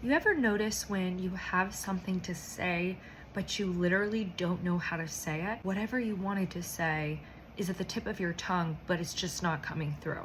You ever notice when you have something to say, but you literally don't know how to say it? Whatever you wanted to say is at the tip of your tongue, but it's just not coming through.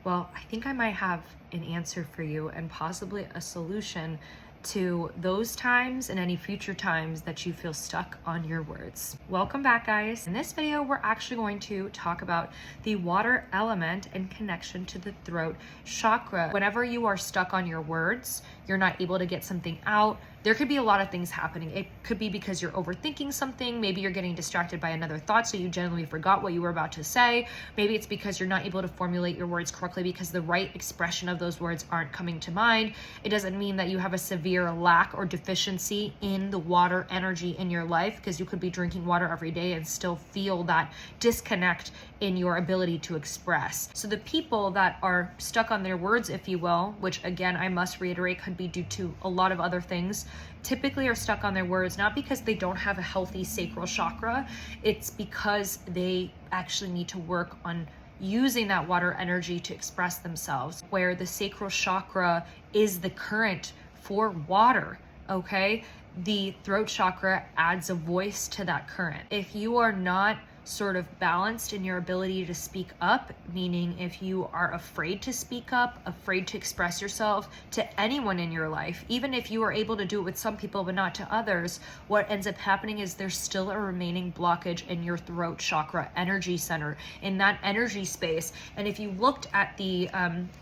Well, I think I might have an answer for you and possibly a solution to those times and any future times that you feel stuck on your words. Welcome back, guys. In this video, we're actually going to talk about the water element in connection to the throat chakra. Whenever you are stuck on your words, you're not able to get something out, there could be a lot of things happening. It could be because you're overthinking something. Maybe you're getting distracted by another thought, so you genuinely forgot what you were about to say. Maybe it's because you're not able to formulate your words correctly because the right expression of those words aren't coming to mind. It doesn't mean that you have a severe lack or deficiency in the water energy in your life, because you could be drinking water every day and still feel that disconnect in your ability to express. So the people that are stuck on their words, if you will, which again, I must reiterate, could be due to a lot of other things, typically are stuck on their words, not because they don't have a healthy sacral chakra, it's because they actually need to work on using that water energy to express themselves, where the sacral chakra is the current for water, okay? The throat chakra adds a voice to that current. If you are not sort of balanced in your ability to speak up, meaning if you are afraid to speak up, afraid to express yourself to anyone in your life, even if you are able to do it with some people but not to others, what ends up happening is there's still a remaining blockage in your throat chakra energy center, in that energy space. And if you looked at the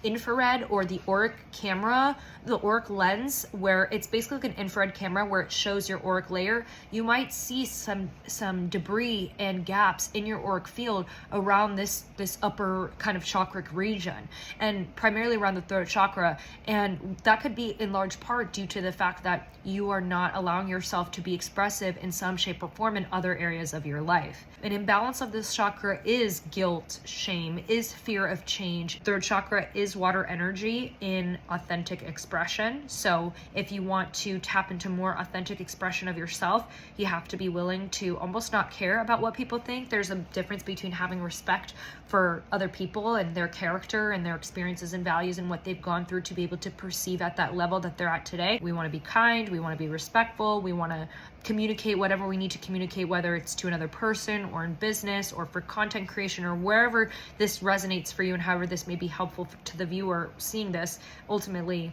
infrared or the auric camera, the auric lens, where it's basically like an infrared camera where it shows your auric layer, you might see some debris and gaps in your auric field around this upper kind of chakric region, and primarily around the throat chakra. And that could be in large part due to the fact that you are not allowing yourself to be expressive in some shape or form in other areas of your life. An imbalance of this chakra is guilt, shame, is fear of change. Third chakra is water energy in authentic expression. So if you want to tap into more authentic expression of yourself, you have to be willing to almost not care about what people think. There's a difference between having respect for other people and their character and their experiences and values and what they've gone through to be able to perceive at that level that they're at today. We want to be kind, we want to be respectful, we want to communicate whatever we need to communicate, whether it's to another person or in business or for content creation or wherever this resonates for you and however this may be helpful to the viewer seeing this. Ultimately,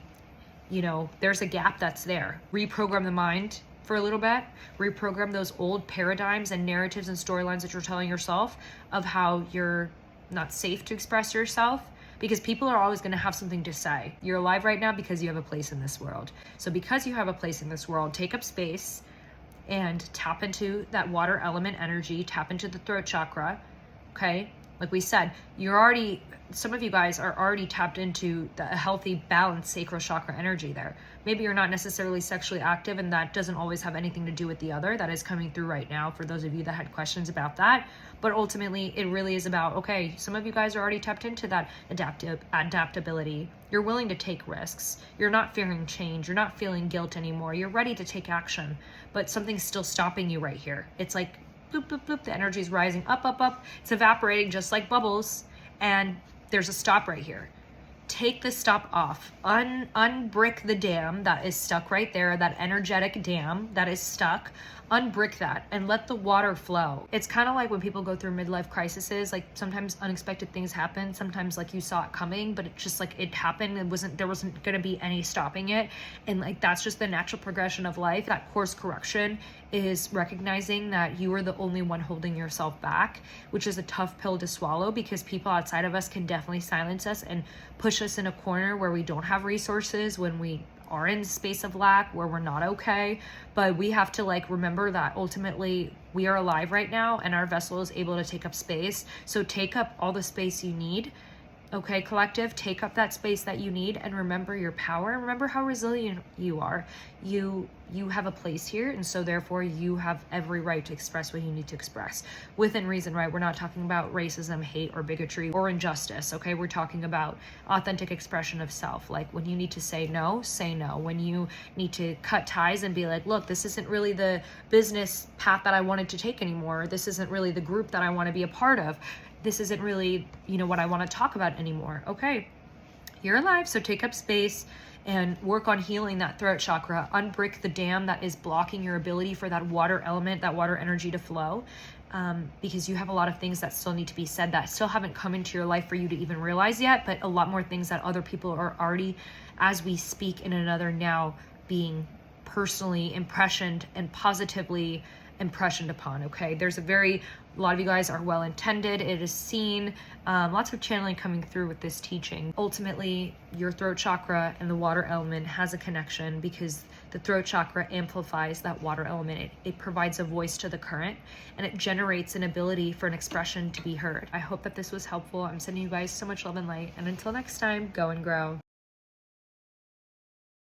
you know, there's a gap that's there. Reprogram the mind for a little bit, reprogram those old paradigms and narratives and storylines that you're telling yourself of how you're not safe to express yourself, because people are always going to have something to say. You're alive right now because you have a place in this world. So because you have a place in this world, take up space and tap into that water element energy, tap into the throat chakra, okay? Like we said, some of you guys are already tapped into a healthy, balanced sacral chakra energy there. Maybe you're not necessarily sexually active, and that doesn't always have anything to do with the other. That is coming through right now for those of you that had questions about that. But ultimately, it really is about, okay, some of you guys are already tapped into that adaptability. You're willing to take risks. You're not fearing change. You're not feeling guilt anymore. You're ready to take action, but something's still stopping you right here. It's like, bloop, bloop, bloop, the energy is rising up, up, up. It's evaporating just like bubbles, and there's a stop right here. Take the stop off. Unbrick the dam that is stuck right there, that energetic dam that is stuck. Unbrick that and let the water flow. It's kind of like when people go through midlife crises, like sometimes unexpected things happen, sometimes like you saw it coming, but it's just like it happened. There wasn't going to be any stopping it. And like that's just the natural progression of life. That course correction is recognizing that you are the only one holding yourself back, which is a tough pill to swallow, because people outside of us can definitely silence us and push us in a corner where we don't have resources, when we are in a space of lack, where we're not okay. But we have to remember that ultimately we are alive right now and our vessel is able to take up space. So take up all the space you need. Okay, collective, take up that space that you need, and remember your power, and remember how resilient you are. You have a place here, and so therefore you have every right to express what you need to express within reason, right? We're not talking about racism, hate, or bigotry, or injustice, okay? We're talking about authentic expression of self. Like when you need to say no, say no. When you need to cut ties and be like, look, this isn't really the business path that I wanted to take anymore. This isn't really the group that I want to be a part of. This isn't really, what I want to talk about anymore. Okay, you're alive, so take up space. and work on healing that throat chakra, unbrick the dam that is blocking your ability for that water element, that water energy to flow. Because you have a lot of things that still need to be said that still haven't come into your life for you to even realize yet, but a lot more things that other people are already, as we speak in another now, being personally impressioned and positively impressioned upon. Okay, a lot of you guys are well intended. It is seen, lots of channeling coming through with this teaching. Ultimately, your throat chakra and the water element has a connection because the throat chakra amplifies that water element. It provides a voice to the current, and it generates an ability for an expression to be heard. I hope that this was helpful. I'm sending you guys so much love and light, and until next time, go and grow.